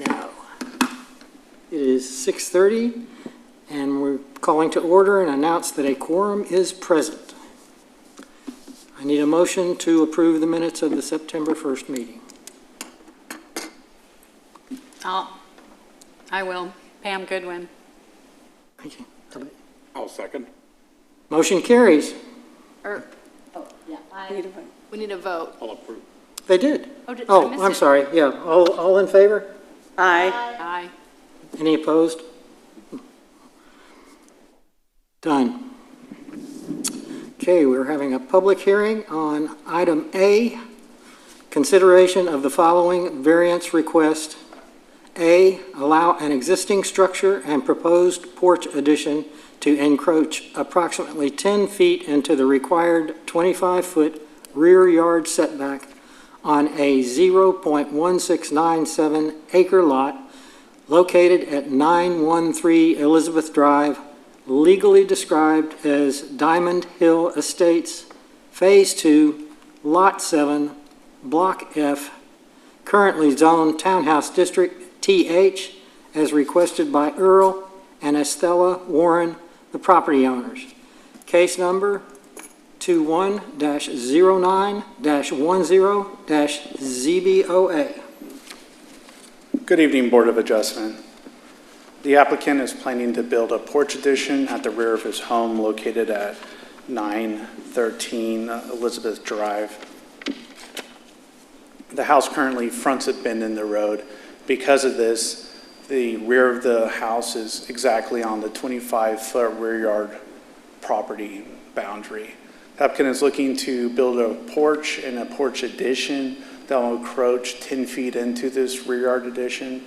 now. It is 6:30, and we're calling to order and announce that a quorum is present. I need a motion to approve the minutes of the September 1st meeting. I will. Pam Goodwin. Thank you. I'll second. Motion carries. We need a vote. I'll approve. They did. Oh, did I Oh, miss I'm it? sorry. Yeah, all in favor? Aye. Aye. Any opposed? Done. Okay, we're having a public hearing on item A, consideration of the following variance request. A, allow an existing structure and proposed porch addition to encroach approximately 10 feet into the required 25-foot rear yard setback on a 0.1697 acre lot located at 913 Elizabeth Drive, legally described as Diamond Hill Estates, Phase 2, Lot 7, Block F, currently zoned Townhouse District TH, as requested by Earl and Estella Warren, the property owners. Case number 21-09-10-ZBOA. Good evening, Board of Adjustment. The applicant is planning to build a porch addition at the rear of his home located at 913 Elizabeth Drive. The house currently fronts a bend in the road. Because of this, the rear of the house is exactly on the 25-foot rear yard property boundary. The applicant is looking to build a porch and a porch addition that will encroach 10 feet into this rear yard addition.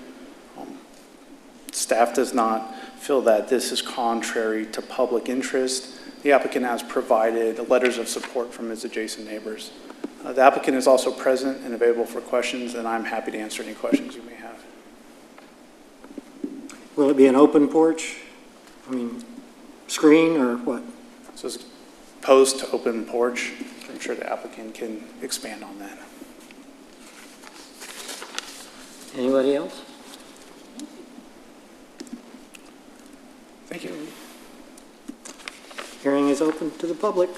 Staff does not feel that this is contrary to public interest. The applicant has provided letters of support from his adjacent neighbors. The applicant is also present and available for questions, and I'm happy to answer any questions you may have. Will it be an open porch? I mean, screen or what? So it's post open porch. I'm sure the applicant can expand on that. Anybody else? Thank you. Hearing is open to the public.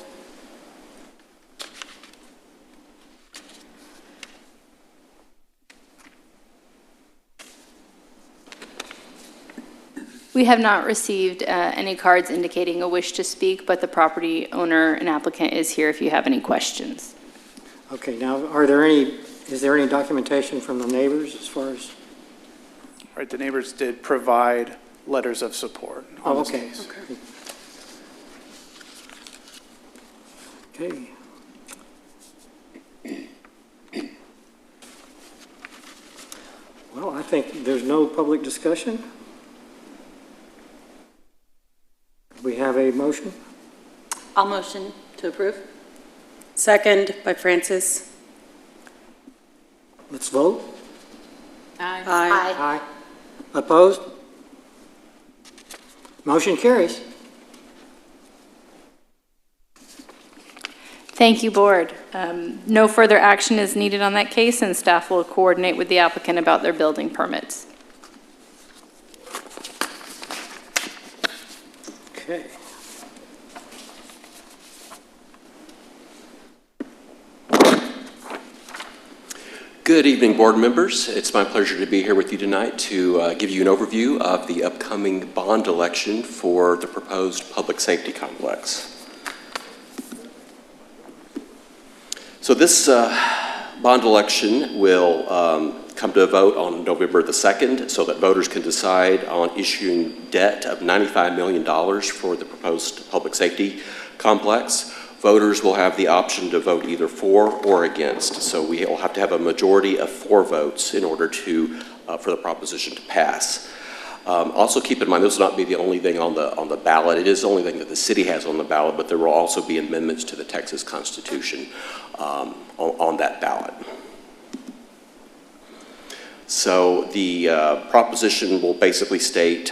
We have not received any cards indicating a wish to speak, but the property owner and applicant is here if you have any questions. Okay, now, is there any documentation from the neighbors as far as? All right, the neighbors did provide letters of support on this Okay. case. Okay. Well, I think there's no public discussion. We have a motion. I'll motion to approve. Second by Francis. Let's vote. Aye. Aye. Opposed? Motion carries. Thank you, Board. No further action is needed on that case, and staff will coordinate with the applicant about their building permits. Okay. Good evening, board members. It's my pleasure to be here with you tonight to give you an overview of the upcoming bond election for the proposed public safety complex. So this bond election will come to a vote on November the 2nd so that voters can decide on issuing debt of $95 million for the proposed public safety complex. Voters will have the option to vote either for or against. So we will have to have a majority of 4 votes in order to for the proposition to pass. Also keep in mind, this will not be the only thing on the ballot. It is the only thing that the city has on the ballot, but there will also be amendments to the Texas Constitution on that ballot. So the proposition will basically state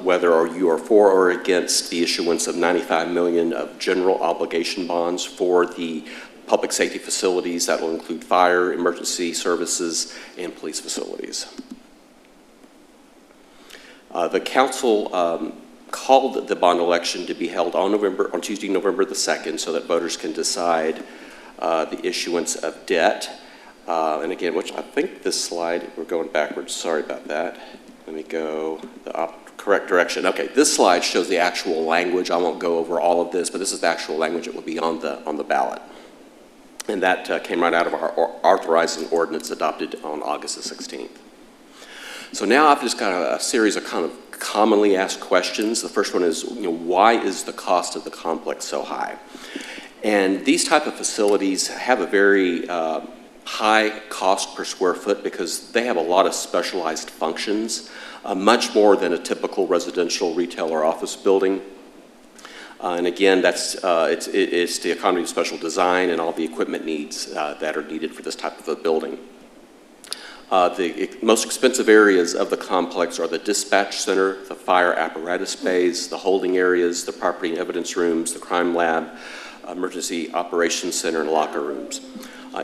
whether you are for or against the issuance of $95 million of general obligation bonds for the public safety facilities. That will include fire, emergency services, and police facilities. The council called the bond election to be held on Tuesday, November the 2nd, so that voters can decide the issuance of debt. And again, which I think this slide, we're going backwards, sorry about that. Let me go the correct direction. Okay, this slide shows the actual language. I won't go over all of this, but this is the actual language that will be on the ballot. And that came right out of our authorizing ordinance adopted on August the 16th. So now I've just got a series of kind of commonly asked questions. The first one is, why is the cost of the complex so high? And these type of facilities have a very high cost per square foot because they have a lot of specialized functions, much more than a typical residential, retail, or office building. And again, it's the economy of special design and all the equipment needs that are needed for this type of a building. The most expensive areas of the complex are the dispatch center, the fire apparatus bays, the holding areas, the property and evidence rooms, the crime lab, emergency operations center, and locker rooms.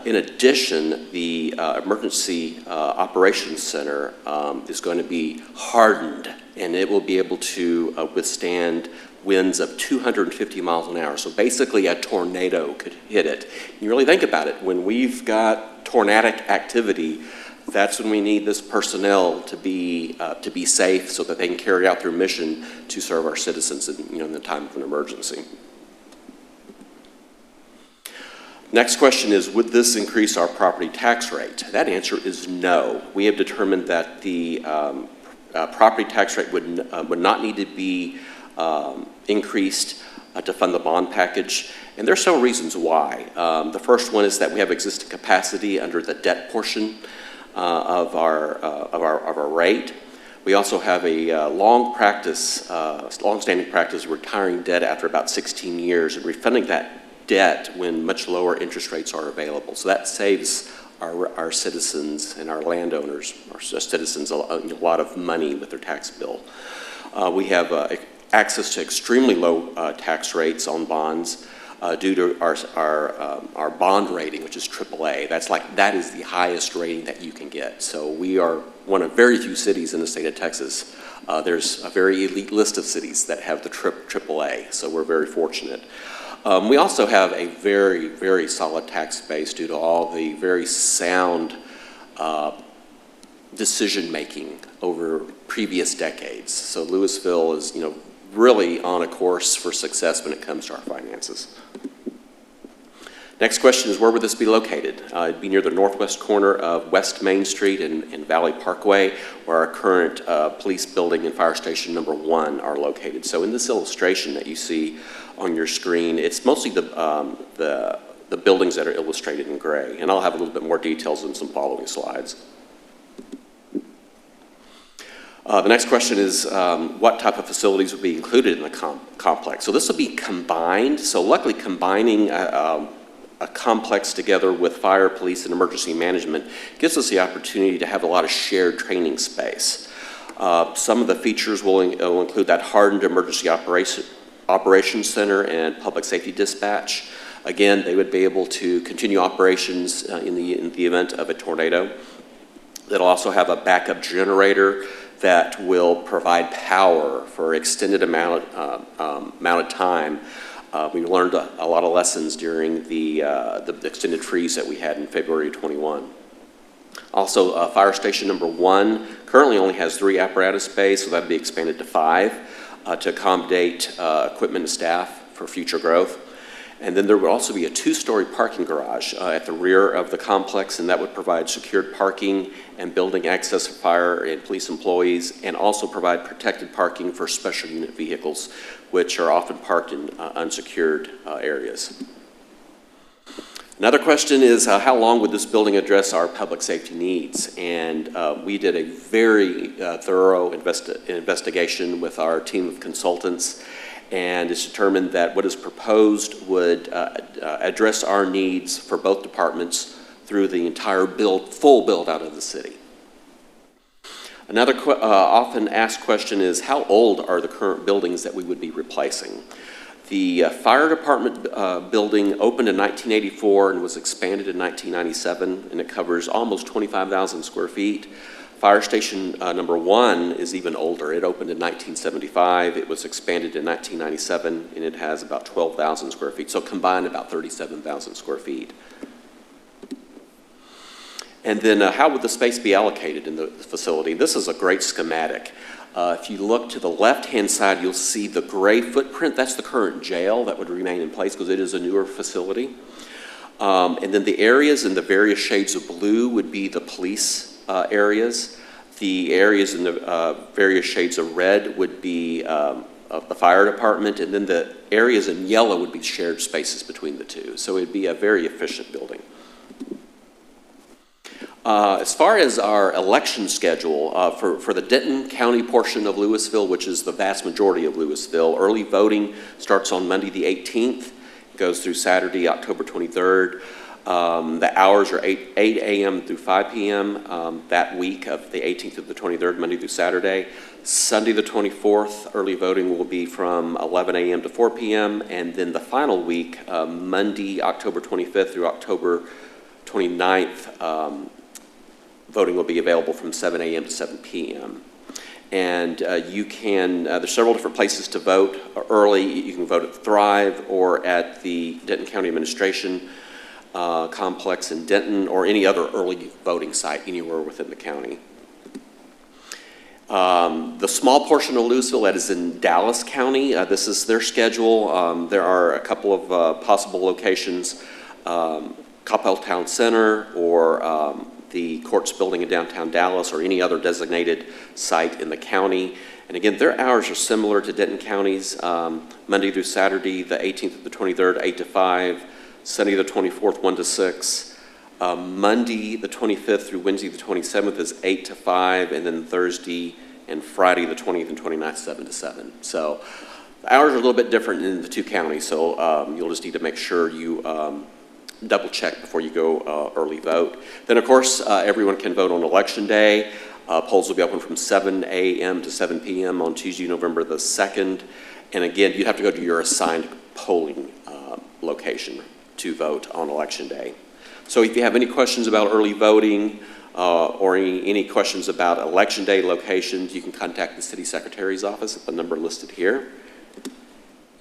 In addition, the emergency operations center is going to be hardened, and it will be able to withstand winds of 250 miles an hour. So basically a tornado could hit it. You really think about it, when we've got tornadic activity, that's when we need this personnel to be safe so that they can carry out their mission to serve our citizens in the time of an emergency. Next question is, would this increase our property tax rate? That answer is no. We have determined that the property tax rate would not need to be increased to fund the bond package, and there are several reasons why. The first one is that we have existing capacity under the debt portion of our rate. We also have a long-standing practice of retiring debt after about 16 years and refunding that debt when much lower interest rates are available. So that saves our citizens and our landowners, our citizens, a lot of money with their tax bill. We have access to extremely low tax rates on bonds due to our bond rating, which is AAA. That is the highest rating that you can get. So we are one of very few cities in the state of Texas. There's a very elite list of cities that have the AAA, so we're very fortunate. We also have a very, very solid tax base due to all the very sound decision-making over previous decades. So Louisville is, really on a course for success when it comes to our finances. Next question is, where would this be located? It'd be near the northwest corner of West Main Street and Valley Parkway, where our current police building and fire station number 1 are located. So in this illustration that you see on your screen, it's mostly the buildings that are illustrated in gray, and I'll have a little bit more details in some following slides. The next question is, what type of facilities would be included in the complex? So this will be combined. So luckily, combining a complex together with fire, police, and emergency management gives us the opportunity to have a lot of shared training space. Some of the features will include that hardened emergency operations center and public safety dispatch. Again, they would be able to continue operations in the event of a tornado. They'll also have a backup generator that will provide power for extended amount of time. We learned a lot of lessons during the extended freeze that we had in February 21. Also, fire station number 1 currently only has 3 apparatus bays, so that'd be expanded to 5 to accommodate equipment and staff for future growth. And then there would also be a 2-story parking garage at the rear of the complex, and that would provide secured parking and building access for fire and police employees, and also provide protected parking for special unit vehicles, which are often parked in unsecured areas. Another question is, how long would this building address our public safety needs? And we did a very thorough investigation with our team of consultants, and it's determined that what is proposed would address our needs for both departments through the entire full build out of the city. Another often asked question is, how old are the current buildings that we would be replacing? The fire department building opened in 1984 and was expanded in 1997, and it covers almost 25,000 square feet. Fire station number 1 is even older. It opened in 1975. It was expanded in 1997, and it has about 12,000 square feet. So combined, about 37,000 square feet. And then how would the space be allocated in the facility? This is a great schematic. If you look to the left-hand side, you'll see the gray footprint. That's the current jail that would remain in place because it is a newer facility. And then the areas in the various shades of blue would be the police areas. The areas in the various shades of red would be of the fire department, and then the areas in yellow would be shared spaces between the two. So it'd be a very efficient building. As far as our election schedule, for the Denton County portion of Louisville, which is the vast majority of Louisville, early voting starts on Monday the 18th, goes through Saturday, October 23rd. The hours are 8 a.m. through 5 p.m. That week of the 18th to the 23rd, Monday through Saturday. Sunday the 24th, early voting will be from 11 a.m. to 4 p.m. And then the final week, Monday, October 25th through October 29th, voting will be available from 7 a.m. to 7 p.m. And you can, there's several different places to vote early. You can vote at Thrive or at the Denton County Administration complex in Denton, or any other early voting site anywhere within the county. The small portion of Louisville that is in Dallas County, this is their schedule. There are a couple of possible locations, Coppell Town Center or the Courts Building in downtown Dallas, or any other designated site in the county. And again, their hours are similar to Denton County's, Monday through Saturday, the 18th to the 23rd, 8 to 5, Sunday the 24th, 1 to 6. Monday the 25th through Wednesday the 27th is 8 to 5, and then Thursday and Friday the 20th and 29th, 7 to 7. So the hours are a little bit different in the two counties, so you'll just need to make sure you double check before you go early vote. Then of course, everyone can vote on election day. Polls will be open from 7 a.m. to 7 p.m. on Tuesday, November the 2nd. And again, you have to go to your assigned polling location to vote on election day. So if you have any questions about early voting or any questions about election day locations, you can contact the city secretary's office at the number listed here.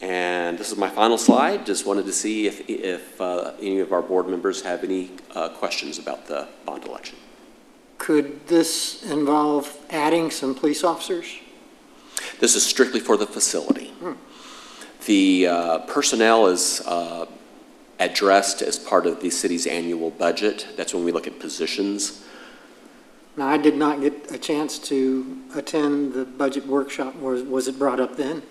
And this is my final slide. Just wanted to see if any of our board members have any questions about the bond election. Could this involve adding some police officers? This is strictly for the facility. The personnel is addressed as part of the city's annual budget. That's when we look at positions. Now, I did not get a chance to attend the budget workshop. Was it brought up then?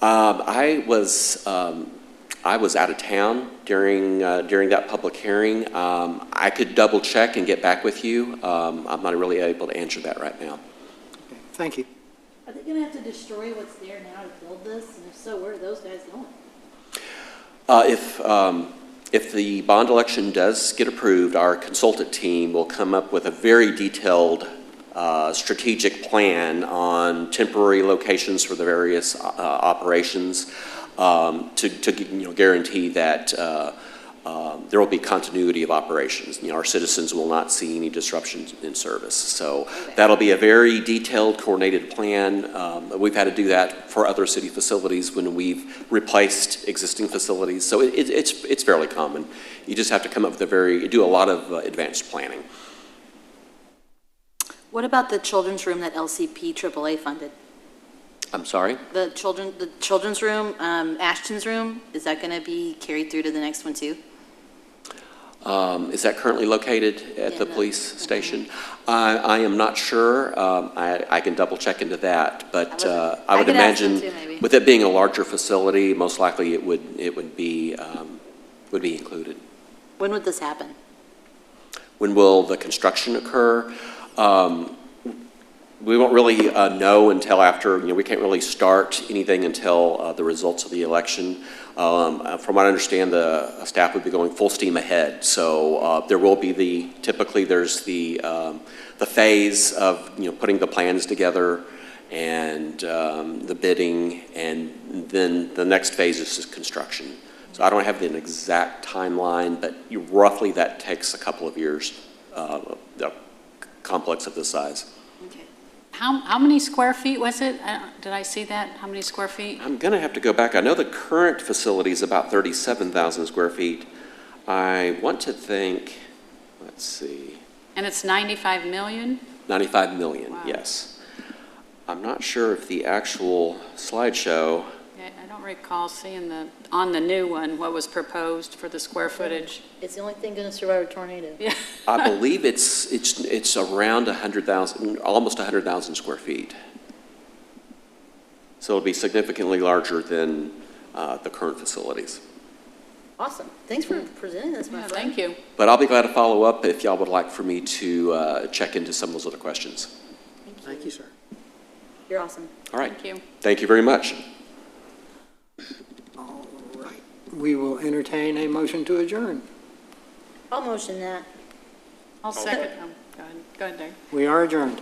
I was out of town during that public hearing. I could double check and get back with you. I'm not really able to answer that right now. Okay, thank you. Are they going to have to destroy what's there now to build this? And if so, where are those guys going? If the bond election does get approved, our consultant team will come up with a very detailed strategic plan on temporary locations for the various operations to guarantee that there will be continuity of operations. Our citizens will not see any disruptions in service. So that'll be a very detailed, coordinated plan. We've had to do that for other city facilities when we've replaced existing facilities. So it's fairly common. You just have to come up with do a lot of advanced planning. What about the children's room that LCP AAA funded? I'm sorry? The children's room, Ashton's room, is that going to be carried through to the next one too? Is that currently located at the police station? I am not sure. I can double check into that, but I would imagine with it being a larger facility, most likely it would be included. When would this happen? When will the construction occur? We won't really know until after, we can't really start anything until the results of the election. From what I understand, the staff would be going full steam ahead. So there will be typically there's the phase of, putting the plans together and the bidding, and then the next phase is just construction. So I don't have an exact timeline, but roughly that takes a couple of years, complex of this size. Okay. How many square feet was it? Did I see that? How many square feet? I'm going to have to go back. I know the current facility is about 37,000 square feet. I want to think, let's see, And it's 95 million? 95 million, Wow. yes. I'm not sure if the actual slideshow, Yeah, I don't recall seeing on the new one, what was proposed for the square footage. It's the only thing going to survive a tornado. Yeah. I believe it's around 100,000, almost 100,000 square feet. So it'll be significantly larger than the current facilities. Awesome. Thanks for presenting this, my Yeah, friend. thank you. But I'll be glad to follow up if y'all would like for me to check into some of those other questions. Thank you, sir. You're awesome. All right. Thank you. Thank you very much. All right. We will entertain a motion to adjourn. I'll motion that. I'll second. Go ahead, Dave. We are adjourned.